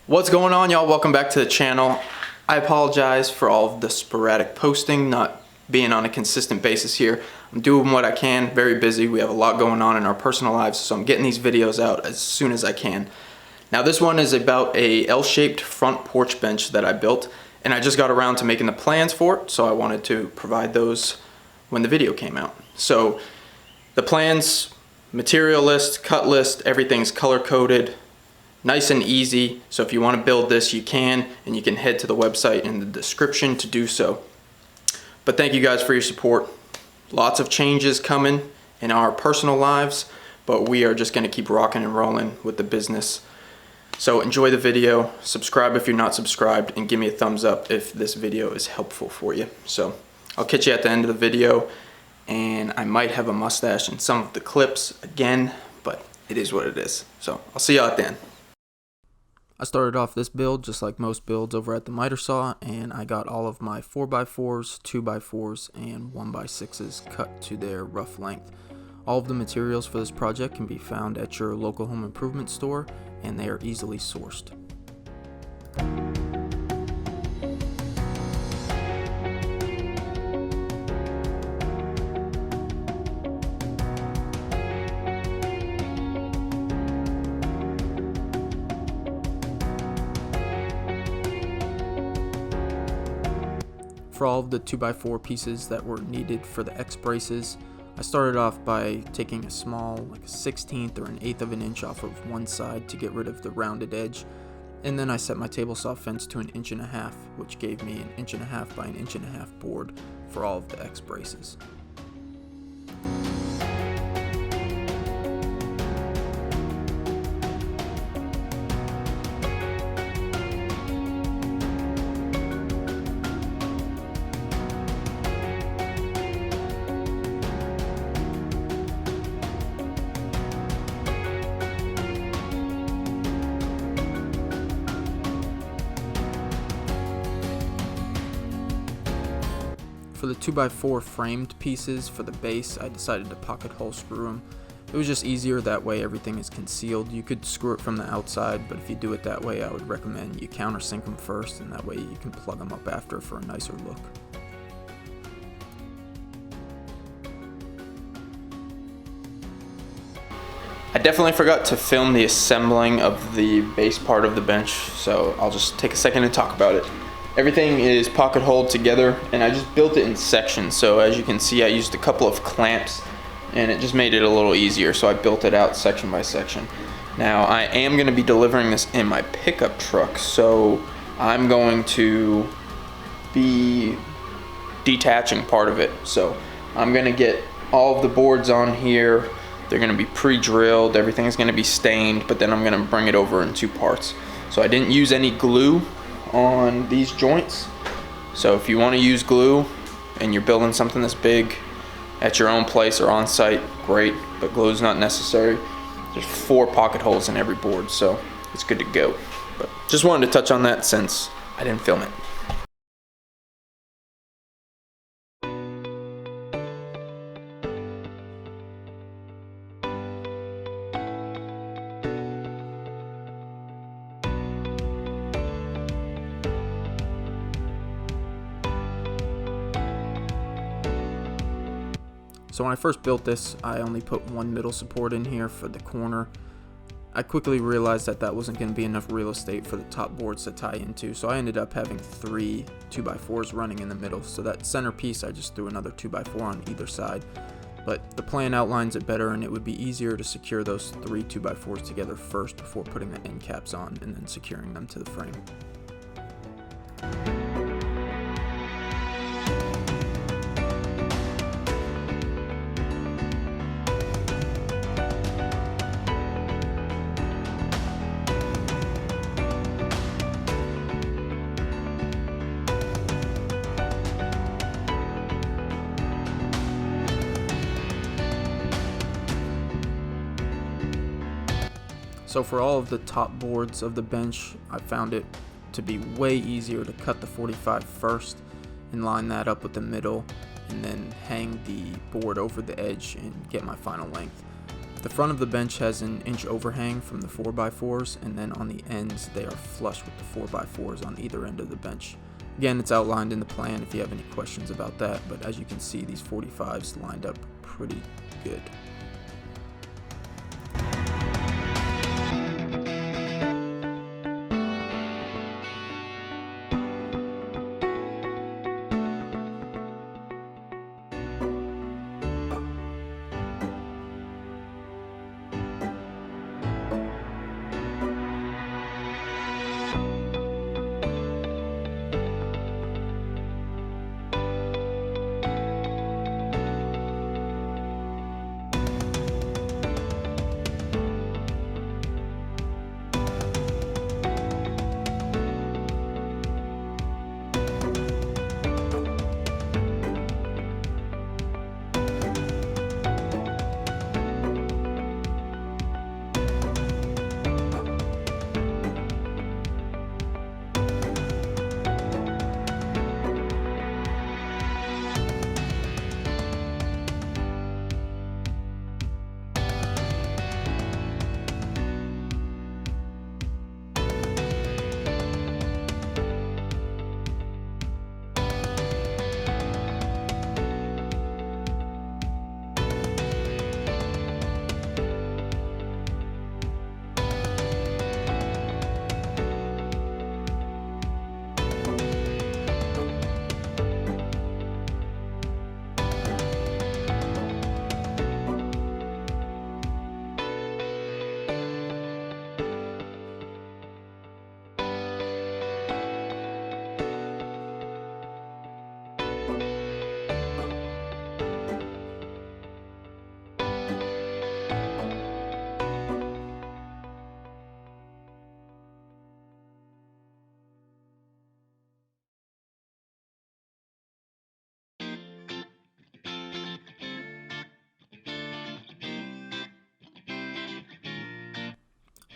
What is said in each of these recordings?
What's going on, y'all? Welcome back to the channel. I apologize for all of the sporadic posting, not being on a consistent basis here. I'm doing what I can, very busy. We have a lot going on in our personal lives, so I'm getting these videos out as soon as I can. Now this one is about a L-shaped front porch bench that I built, and I just got around to making the plans for it, so I wanted to provide those when the video came out. So the plans, material list, cut list, everything's color coded. Nice and easy, so if you want to build this, you can, and you can head to the website in the description to do so. But thank you guys for your support. Lots of changes coming in our personal lives, but we are just going to keep rocking and rolling with the business. So enjoy the video, subscribe if you're not subscribed, and give me a thumbs up if this video is helpful for you. So I'll catch you at the end of the video, and I might have a mustache in some of the clips again, but it is what it is. So I'll see y'all at the end. I started off this build just like most builds over at the miter saw, and I got all of my 4x4s, 2x4s, and 1x6s cut to their rough length. All of the materials for this project can be found at your local home improvement store, and they are easily sourced. For all of the 2x4 pieces that were needed for the X braces, I started off by taking a small, like a 1/16 or an 1/8 of an inch off of one side to get rid of the rounded edge, and then I set my table saw fence to 1.5 inches, which gave me 1.5 inches by 1.5 inches board for all of the X braces. For the 2x4 framed pieces for the base, I decided to pocket hole screw them. It was just easier, that way everything is concealed. You could screw it from the outside, but if you do it that way, I would recommend you countersink them first, and that way you can plug them up after for a nicer look. I definitely forgot to film the assembling of the base part of the bench, so I'll just take a second to talk about it. Everything is pocket holed together, and I just built it in sections. So as you can see, I used a couple of clamps, and it just made it a little easier. So I built it out section by section. Now I am going to be delivering this in my pickup truck, so I'm going to be detaching part of it. So I'm going to get all of the boards on here. They're going to be pre-drilled. Everything's going to be stained, but then I'm going to bring it over in two parts. So I didn't use any glue on these joints, so if you want to use glue and you're building something this big at your own place or on site, great, but glue is not necessary. There's 4 pocket holes in every board, so it's good to go. But just wanted to touch on that since I didn't film it. So when I first built this, I only put one middle support in here for the corner. I quickly realized that that wasn't going to be enough real estate for the top boards to tie into, so I ended up having 3 2x4s running in the middle. So that center piece, I just threw another 2x4 on either side. But the plan outlines it better, and it would be easier to secure those 3 2x4s together first before putting the end caps on and then securing them to the frame. So for all of the top boards of the bench, I found it to be way easier to cut the 45 first and line that up with the middle, and then hang the board over the edge and get my final length. The front of the bench has an inch overhang from the 4x4s, and then on the ends they are flush with the 4x4s on either end of the bench. Again, it's outlined in the plan if you have any questions about that, but as you can see, these 45s lined up pretty good.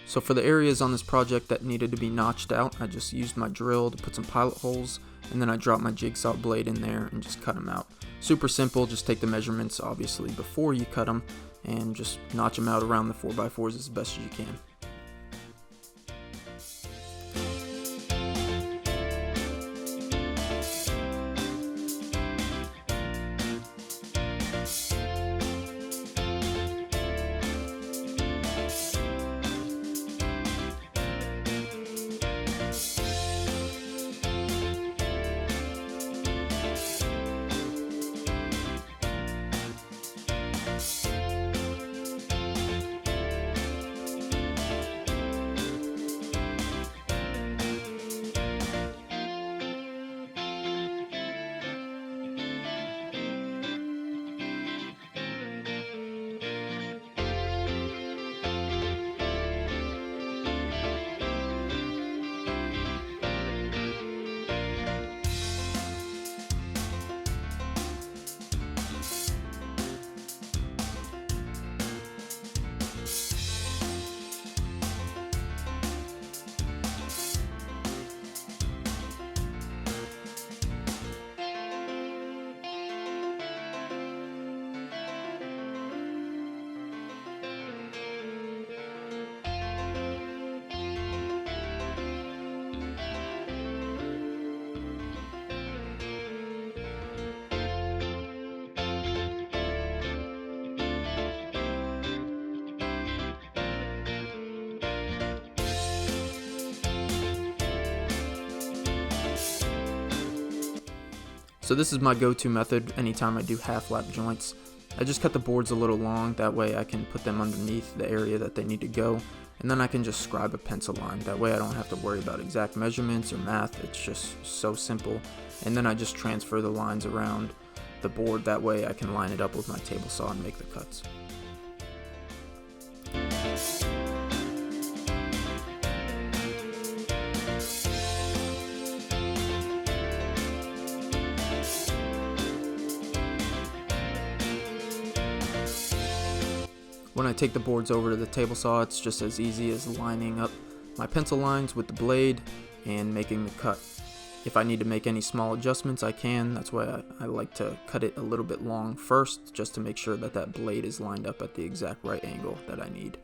So for the areas on this project that needed to be notched out, I just used my drill to put some pilot holes, and then I dropped my jigsaw blade in there and just cut them out. Super simple, just take the measurements obviously before you cut them and just notch them out around the 4x4s as best as you can. So this is my go-to method anytime I do half-lap joints. I just cut the boards a little long, that way I can put them underneath the area that they need to go, and then I can just scribe a pencil line. That way I don't have to worry about exact measurements or math, it's just so simple. And then I just transfer the lines around the board, that way I can line it up with my table saw and make the cuts. When I take the boards over to the table saw, it's just as easy as lining up my pencil lines with the blade and making the cut. If I need to make any small adjustments, I can. That's why I like to cut it a little bit long first, just to make sure that that blade is lined up at the exact right angle that I need.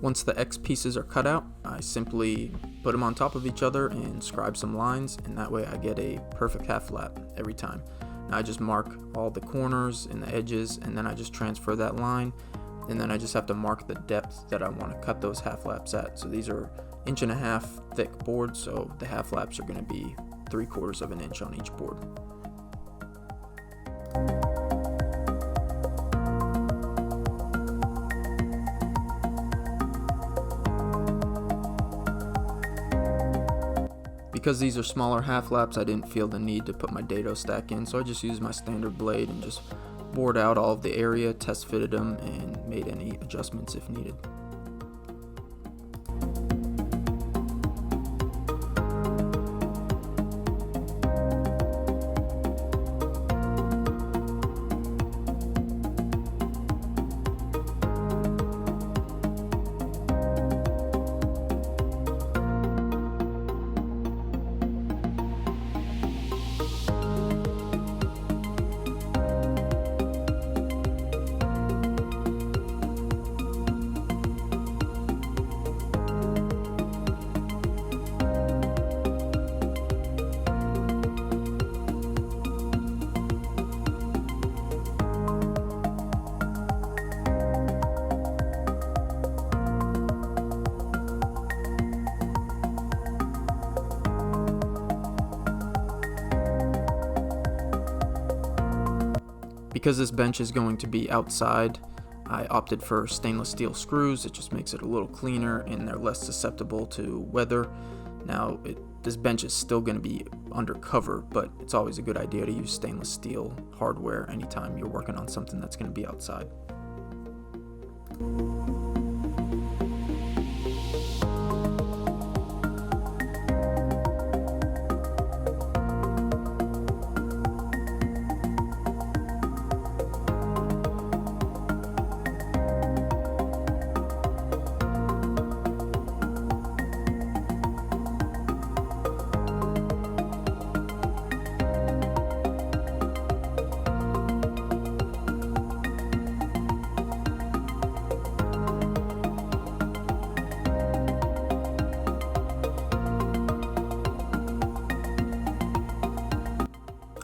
Once the X pieces are cut out, I simply put them on top of each other and scribe some lines, and that way I get a perfect half lap every time. Now I just mark all the corners and the edges, and then I just transfer that line, and then I just have to mark the depth that I want to cut those half laps at. So these are 1.5 inch thick boards, so the half laps are going to be 3/4 of an inch on each board. Because these are smaller half laps, I didn't feel the need to put my dado stack in, so I just used my standard blade and just bored out all of the area, test fitted them, and made any adjustments if needed. Because this bench is going to be outside, I opted for stainless steel screws. It just makes it a little cleaner and they're less susceptible to weather. Now, this bench is still going to be undercover, but it's always a good idea to use stainless steel hardware anytime you're working on something that's going to be outside.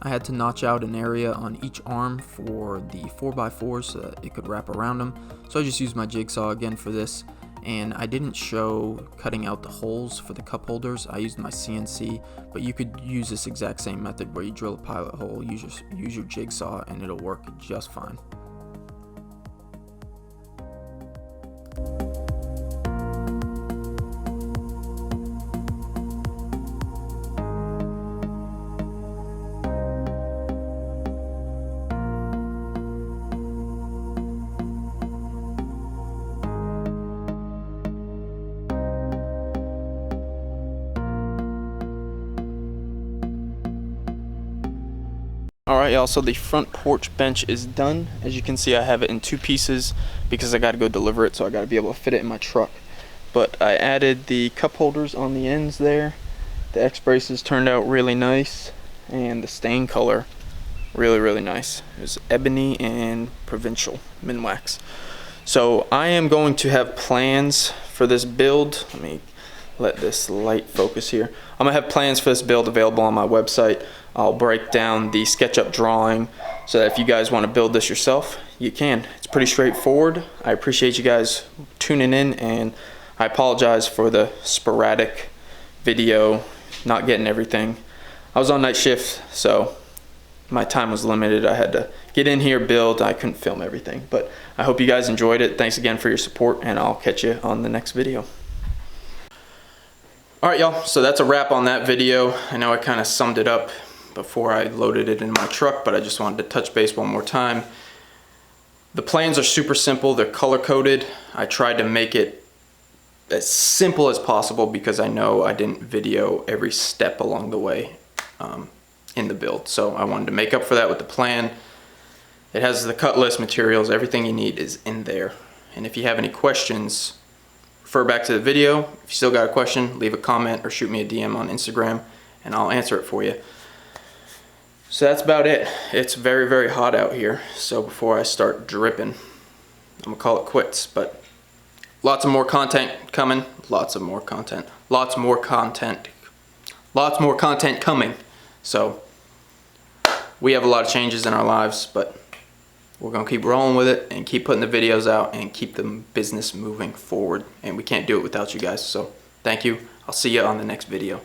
I had to notch out an area on each arm for the 4x4 so that it could wrap around them. So I just used my jigsaw again for this, and I didn't show cutting out the holes for the cup holders. I used my CNC, but you could use this exact same method where you drill a pilot hole, use your jigsaw, and it'll work just fine. Alright y'all, so the front porch bench is done. As you can see, I have it in 2 pieces because I gotta go deliver it, so I gotta be able to fit it in my truck. But I added the cup holders on the ends there. The X braces turned out really nice, and the stain color really nice. It was ebony and provincial Minwax. So I am going to have plans for this build. Let me let this light focus here. I'm gonna have plans for this build available on my website. I'll break down the SketchUp drawing so that if you guys want to build this yourself, you can. It's pretty straightforward. I appreciate you guys tuning in, and I apologize for the sporadic video, not getting everything. I was on night shift, so my time was limited. I had to get in here, build. I couldn't film everything, but I hope you guys enjoyed it. Thanks again for your support, and I'll catch you on the next video. Alright y'all, so that's a wrap on that video. I know I kind of summed it up before I loaded it in my truck, but I just wanted to touch base one more time. The plans are super simple. They're color coded. I tried to make it as simple as possible because I know I didn't video every step along the way in the build. So I wanted to make up for that with the plan. It has the cut list, materials, everything you need is in there. And if you have any questions, refer back to the video. If you still got a question, leave a comment or shoot me a DM on Instagram and I'll answer it for you. So that's about it. It's very, very hot out here. So before I start dripping, I'm gonna call it quits, but lots of more content coming. Lots more content coming. So we have a lot of changes in our lives, but we're gonna keep rolling with it and keep putting the videos out and keep the business moving forward. And we can't do it without you guys. So thank you. I'll see you on the next video.